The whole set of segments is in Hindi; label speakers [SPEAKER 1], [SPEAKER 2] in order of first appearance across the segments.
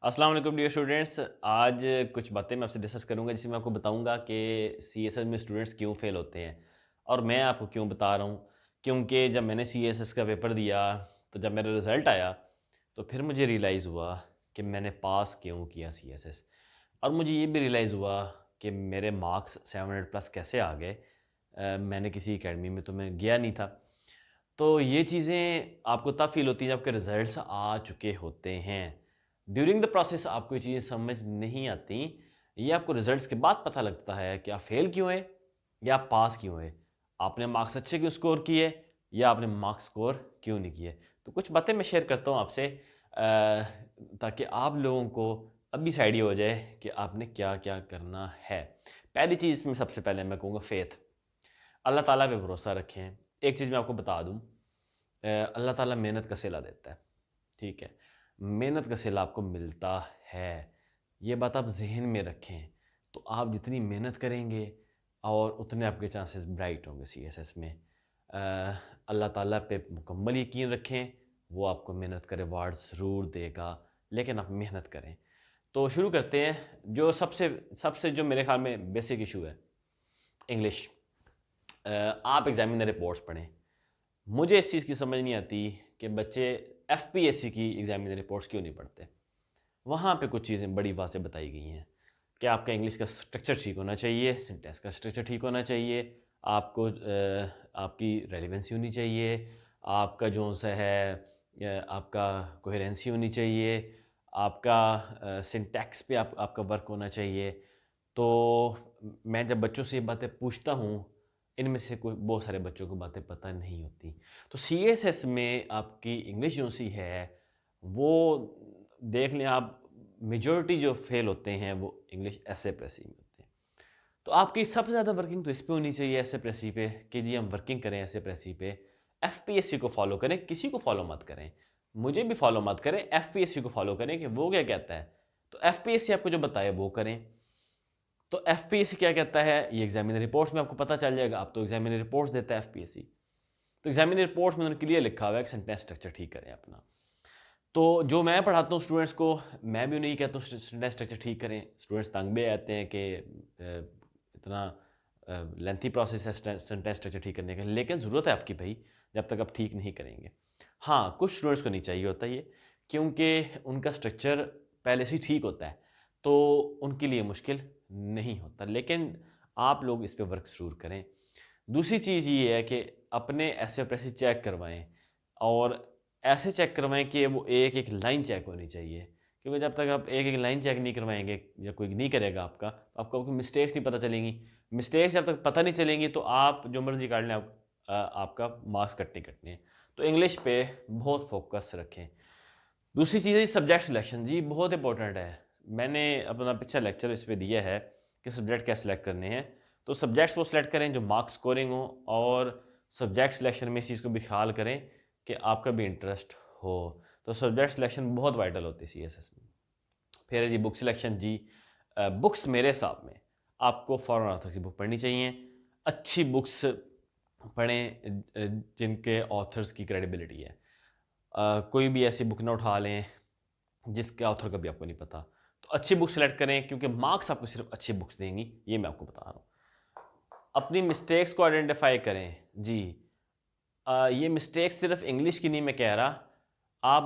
[SPEAKER 1] अस्सलाम वालेकुम डियर स्टूडेंट्स। आज कुछ बातें मैं आपसे डिस्कस करूंगा जिसमें मैं आपको बताऊंगा कि सीएसएस में स्टूडेंट्स क्यों फेल होते हैं और मैं आपको क्यों बता रहा हूं। क्योंकि जब मैंने सीएसएस का पेपर दिया तो जब मेरा रिज़ल्ट आया तो फिर मुझे रियलाइज़ हुआ कि मैंने पास क्यों किया सीएसएस। और मुझे ये भी रियलाइज़ हुआ कि मेरे मार्क्स 700 प्लस कैसे आ गए। मैंने किसी एकेडमी में तो मैं गया नहीं था। तो ये चीज़ें आपको तब फ़ील होती हैं जब आपके रिज़ल्ट्स आ चुके होते हैं। ड्यूरिंग द प्रोसेस आपको ये चीज़ें समझ नहीं आती। ये आपको रिज़ल्ट्स के बाद पता लगता है कि आप फ़ेल क्यों हैं या आप पास क्यों हैं। आपने मार्क्स अच्छे क्यों स्कोर किए या आपने मार्क्स स्कोर क्यों नहीं किए। तो कुछ बातें मैं शेयर करता हूँ आपसे ताकि आप लोगों को अभी से आइडिया हो जाए कि आपने क्या-क्या करना है। पहली चीज़ इसमें सबसे पहले मैं कहूँगा फ़ेथ। अल्लाह ताला पे भरोसा रखें। एक चीज़ मैं आपको बता दूँ, अल्लाह ताला मेहनत का सिला देता है, ठीक है? मेहनत का सिला आपको मिलता है, ये बात आप ज़हन में रखें। तो आप जितनी मेहनत करेंगे और उतने आपके चांसेस ब्राइट होंगे सीएसएस में। अल्लाह ताला पे मुकम्मल यकीन रखें, वो आपको मेहनत का रिवार्ड ज़रूर देगा, लेकिन आप मेहनत करें। तो शुरू करते हैं, जो सबसे सबसे जो मेरे ख़्याल में बेसिक इश्यू है, इंग्लिश। आप एग्ज़ामिनर रिपोर्ट्स पढ़ें। मुझे इस चीज़ की समझ नहीं आती कि बच्चे एफपीएससी की एग्जामिनर रिपोर्ट्स क्यों नहीं पढ़ते। वहाँ पे कुछ चीज़ें बड़ी वाज़ेह बताई गई हैं कि आपका इंग्लिश का स्ट्रक्चर ठीक होना चाहिए, सिंटेक्स का स्ट्रक्चर ठीक होना चाहिए, आपको आपकी रेलेवेंसी होनी चाहिए, आपका जो-सा है आपका कोहेरेंसी होनी चाहिए, आपका सिंटेक्स पे आपका वर्क होना चाहिए। तो मैं जब बच्चों से ये बातें पूछता हूँ, इनमें से कोई बहुत सारे बच्चों को बातें पता नहीं होती। तो सीएसएस में आपकी इंग्लिश जो-सी है, वो देख लें आप, मेजॉरिटी जो फेल होते हैं वो इंग्लिश एसएप्रेसी में होते हैं। तो आपकी सबसे ज़्यादा वर्किंग तो इस पे होनी चाहिए एसएप्रेसी पे कि जी हम वर्किंग करें एसएप्रेसी पे। एफपीएससी को फॉलो करें, किसी को फॉलो मत करें। मुझे भी फॉलो मत करें, एफपीएससी को फॉलो करें कि वो क्या कहता है। तो एफपीएससी आपको जो बताए वो करें। तो एफपीएससी क्या कहता है ये एग्जामिनर रिपोर्ट्स में आपको पता चल जाएगा। अब तो एग्जामिनर रिपोर्ट्स देता है एफपीएससी। तो एग्जामिनर रिपोर्ट्स में उन्होंने क्लियर लिखा हुआ है कि सेंटेंस स्ट्रक्चर ठीक करें अपना। तो जो मैं पढ़ाता हूँ स्टूडेंट्स को, मैं भी उन्हें ये कहता हूँ सेंटेंस स्ट्रक्चर ठीक करें। स्टूडेंट्स तंग भी आते हैं कि इतना लेंथी प्रोसेस है सेंटेंस स्ट्रक्चर ठीक करने का, लेकिन ज़रूरत है आपकी भाई, जब तक आप ठीक नहीं करेंगे। हाँ, कुछ स्टूडेंट्स को नहीं चाहिए होता ये, क्योंकि उनका स्ट्रक्चर पहले से ही ठीक होता है, तो उनके लिए मुश्किल नहीं होता। लेकिन आप लोग इस पे वर्क ज़रूर करें। दूसरी चीज़ ये है कि अपने एसएप्रेसी चेक करवाएँ और ऐसे चेक करवाएँ कि वो एक-एक लाइन चेक होनी चाहिए। क्योंकि जब तक आप एक-एक लाइन चेक नहीं करवाएँगे या कोई नहीं करेगा आपका, तो आपको आपकी मिस्टेक्स नहीं पता चलेंगी। मिस्टेक्स जब तक पता नहीं चलेंगी तो आप जो मर्ज़ी काट लें, आपका मार्क्स कटने ही कटने हैं। तो इंग्लिश पे बहुत फ़ोकस रखें। दूसरी चीज़ है सब्जेक्ट सिलेक्शन, जी बहुत इंपॉर्टेंट है। मैंने अपना पिछला लेक्चर इस पे दिया है कि सब्जेक्ट कैसे सेलेक्ट करने हैं। तो सब्जेक्ट्स वो सेलेक्ट करें जो मार्क्स स्कोरिंग हो, और सब्जेक्ट सिलेक्शन में इस चीज़ को भी ख्याल करें कि आपका भी इंटरेस्ट हो। तो सब्जेक्ट सिलेक्शन बहुत वाइटल होती है सीएसएस में। फिर है जी बुक सिलेक्शन, जी बुक्स मेरे हिसाब में आपको फॉरेन ऑथर की बुक पढ़नी चाहिए। अच्छी बुक्स पढ़ें जिनके ऑथर्स की क्रेडिबिलिटी है। कोई भी ऐसी बुक ना उठा लें जिसके ऑथर का भी आपको नहीं पता। तो अच्छी बुक सेलेक्ट करें, क्योंकि मार्क्स आपको सिर्फ अच्छी बुक्स देंगी, ये मैं आपको बता रहा हूँ। अपनी मिस्टेक्स को आइडेंटिफाई करें, जी। ये मिस्टेक्स सिर्फ इंग्लिश की नहीं मैं कह रहा, आप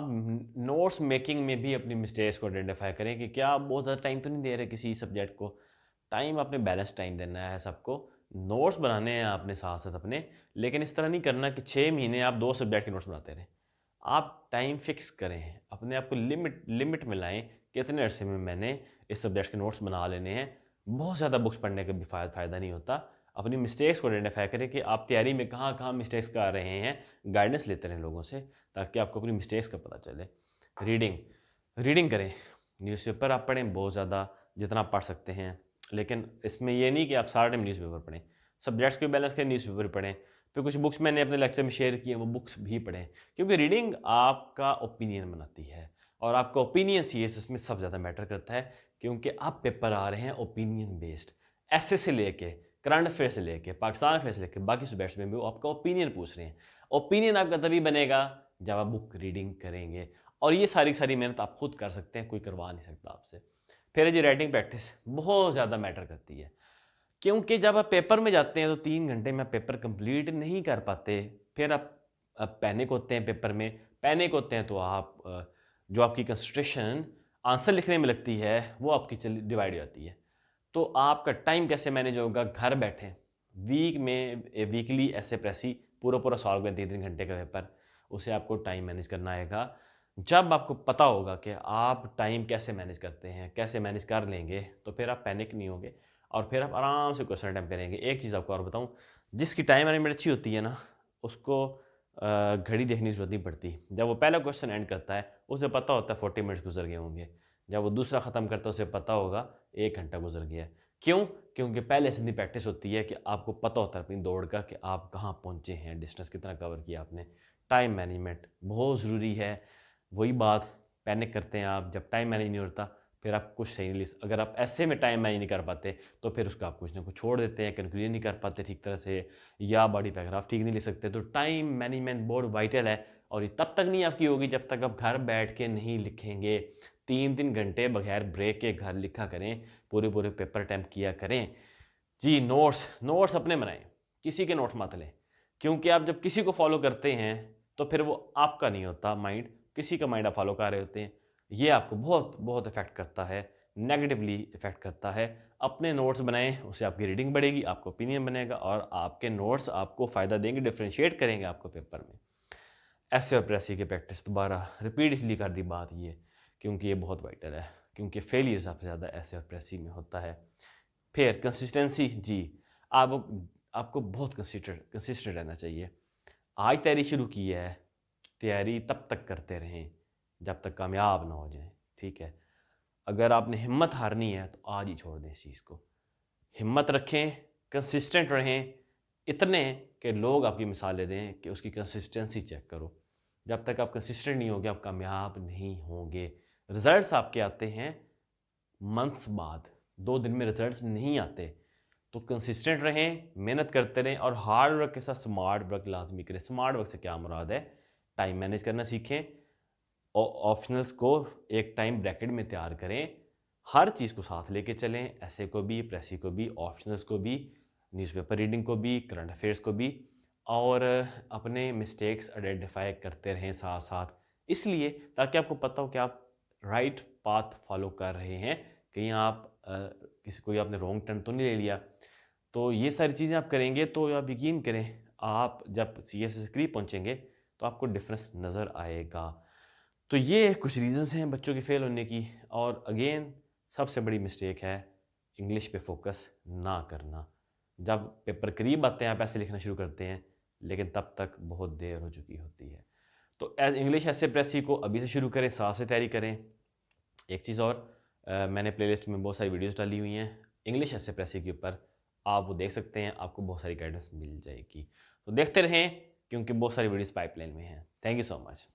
[SPEAKER 1] नोट्स मेकिंग में भी अपनी मिस्टेक्स को आइडेंटिफाई करें कि क्या आप बहुत ज़्यादा टाइम तो नहीं दे रहे किसी सब्जेक्ट को। टाइम आपने बैलेंस टाइम देना है सबको। नोट्स बनाने हैं आपने साथ साथ अपने, लेकिन इस तरह नहीं करना कि 6 महीने आप 2 सब्जेक्ट के नोट्स बनाते रहें। आप टाइम फिक्स करें, अपने आप को लिमिट लिमिट में लाएं कि इतने अरसे में मैंने इस सब्जेक्ट के नोट्स बना लेने हैं। बहुत ज़्यादा बुक्स पढ़ने का भी फ़ायदा नहीं होता। अपनी मिस्टेक्स को आइडेंटिफाई करें कि आप तैयारी में कहाँ कहाँ मिस्टेक्स कर रहे हैं। गाइडेंस लेते रहें लोगों से, ताकि आपको अपनी मिस्टेक्स का पता चले। रीडिंग रीडिंग करें, न्यूज़पेपर आप पढ़ें बहुत ज़्यादा, जितना आप पढ़ सकते हैं। लेकिन इसमें ये नहीं कि आप सारा टाइम न्यूज़पेपर पढ़ें। सब्जेक्ट्स को बैलेंस करें, न्यूज़पेपर पढ़ें। फिर कुछ बुक्स मैंने अपने लेक्चर में शेयर की हैं, वो बुक्स भी पढ़ें, क्योंकि रीडिंग आपका ओपिनियन बनाती है। और आपका ओपिनियन सीएसएस में सबसे ज़्यादा मैटर करता है, क्योंकि आप पेपर आ रहे हैं ओपिनियन बेस्ड। ऐसे से लेके करंट अफेयर से लेके पाकिस्तान अफेयर से लेके बाकी सब्जेक्ट्स में भी वो आपका ओपिनियन पूछ रहे हैं। ओपिनियन आपका तभी बनेगा जब आप बुक रीडिंग करेंगे। और ये सारी सारी मेहनत आप खुद कर सकते हैं, कोई करवा नहीं सकता आपसे। फिर है जी राइटिंग प्रैक्टिस, बहुत ज़्यादा मैटर करती है, क्योंकि जब आप पेपर में जाते हैं तो 3 घंटे में आप पेपर कंप्लीट नहीं कर पाते। फिर आप पैनिक होते हैं, पेपर में पैनिक होते हैं तो आप जो आपकी कंसंट्रेशन आंसर लिखने में लगती है वो आपकी चली डिवाइड हो जाती है। तो आपका टाइम कैसे मैनेज होगा घर बैठे? वीक में वीकली ऐसे प्रेसी पूरा पूरा सॉल्व करें 3-3 घंटे का पेपर, उसे आपको टाइम मैनेज करना आएगा। जब आपको पता होगा कि आप टाइम कैसे मैनेज करते हैं, कैसे मैनेज कर लेंगे, तो फिर आप पैनिक नहीं होंगे और फिर आप आराम से क्वेश्चन अटेम्प्ट करेंगे। एक चीज़ आपको और बताऊँ, जिसकी टाइम मैनेजमेंट अच्छी होती है ना, उसको घड़ी देखने की ज़रूरत नहीं पड़ती। जब वो पहला क्वेश्चन एंड करता है, उसे पता होता है 40 मिनट्स गुजर गए होंगे। जब वो दूसरा ख़त्म करता है, उसे पता होगा 1 घंटा गुजर गया है। क्यों? क्योंकि पहले से इतनी प्रैक्टिस होती है कि आपको पता होता है अपनी दौड़ का कि आप कहाँ पहुँचे हैं, डिस्टेंस कितना कवर किया आपने। टाइम मैनेजमेंट बहुत ज़रूरी है। वही बात, पैनिक करते हैं आप, जब टाइम मैनेज नहीं होता फिर आप कुछ सही नहीं लिख, अगर आप ऐसे में टाइम मैनेज नहीं कर पाते तो फिर उसका आप कुछ ना कुछ छोड़ देते हैं, कंक्लूजन नहीं कर पाते ठीक तरह से, या बॉडी पैराग्राफ ठीक नहीं लिख सकते। तो टाइम मैनेजमेंट बहुत वाइटल है और ये तब तक नहीं आपकी होगी जब तक आप घर बैठ के नहीं लिखेंगे। 3-3 घंटे बगैर ब्रेक के घर लिखा करें, पूरे पूरे पेपर अटैम्प्ट किया करें जी। नोट्स नोट्स अपने बनाएं, किसी के नोट्स मत लें, क्योंकि आप जब किसी को फॉलो करते हैं तो फिर वो आपका नहीं होता माइंड, किसी का माइंड आप फॉलो कर रहे होते हैं। ये आपको बहुत बहुत इफेक्ट करता है, नेगेटिवली इफेक्ट करता है। अपने नोट्स बनाएं, उससे आपकी रीडिंग बढ़ेगी, आपको ओपिनियन बनेगा और आपके नोट्स आपको फ़ायदा देंगे, डिफ्रेंशिएट करेंगे आपको पेपर में। ऐसे और प्रेसी की प्रैक्टिस दोबारा रिपीट इसलिए कर दी बात ये, क्योंकि ये बहुत वाइटल है, क्योंकि फेलियर सबसे ज़्यादा ऐसे और प्रेसी में होता है। फिर कंसिस्टेंसी जी, आप आपको बहुत कंसिस्टेंट रहना चाहिए। आज तैयारी शुरू की है, तैयारी तब तक करते रहें जब तक कामयाब ना हो जाएं, ठीक है। अगर आपने हिम्मत हारनी है तो आज ही छोड़ दें इस चीज़ को। हिम्मत रखें, कंसिस्टेंट रहें, इतने कि लोग आपकी मिसालें दें कि उसकी कंसिस्टेंसी चेक करो। जब तक आप कंसिस्टेंट नहीं होंगे आप कामयाब नहीं होंगे। रिजल्ट्स आपके आते हैं मंथ्स बाद, 2 दिन में रिजल्ट्स नहीं आते। तो कंसिस्टेंट रहें, मेहनत करते रहें और हार्ड वर्क के साथ स्मार्ट वर्क लाजमी करें। स्मार्ट वर्क से क्या मुराद है? टाइम मैनेज करना सीखें, ऑप्शनल्स को एक टाइम ब्रैकेट में तैयार करें, हर चीज़ को साथ लेके चलें, ऐसे को भी, प्रेसी को भी, ऑप्शनल्स को भी, न्यूज़पेपर रीडिंग को भी, करंट अफेयर्स को भी, और अपने मिस्टेक्स आइडेंटिफाई करते रहें साथ साथ, इसलिए ताकि आपको पता हो कि आप राइट पाथ फॉलो कर रहे हैं, कहीं आप किसी कोई आपने रॉन्ग टर्न तो नहीं ले लिया। तो ये सारी चीज़ें आप करेंगे तो आप यकीन करें, आप जब CSS के करीब पहुँचेंगे तो आपको डिफरेंस नज़र आएगा। तो ये कुछ रीज़न्स हैं बच्चों के फेल होने की। और अगेन सबसे बड़ी मिस्टेक है इंग्लिश पे फोकस ना करना। जब पेपर करीब आते हैं आप ऐसे लिखना शुरू करते हैं, लेकिन तब तक बहुत देर हो चुकी होती है। तो इंग्लिश ऐसे प्रेसी को अभी से शुरू करें, साथ से तैयारी करें। एक चीज़ और, मैंने प्लेलिस्ट में बहुत सारी वीडियोस डाली हुई हैं इंग्लिश ऐसे प्रेसी के ऊपर, आप वो देख सकते हैं, आपको बहुत सारी गाइडेंस मिल जाएगी। तो देखते रहें क्योंकि बहुत सारी वीडियोस पाइपलाइन में हैं। Thank you so much.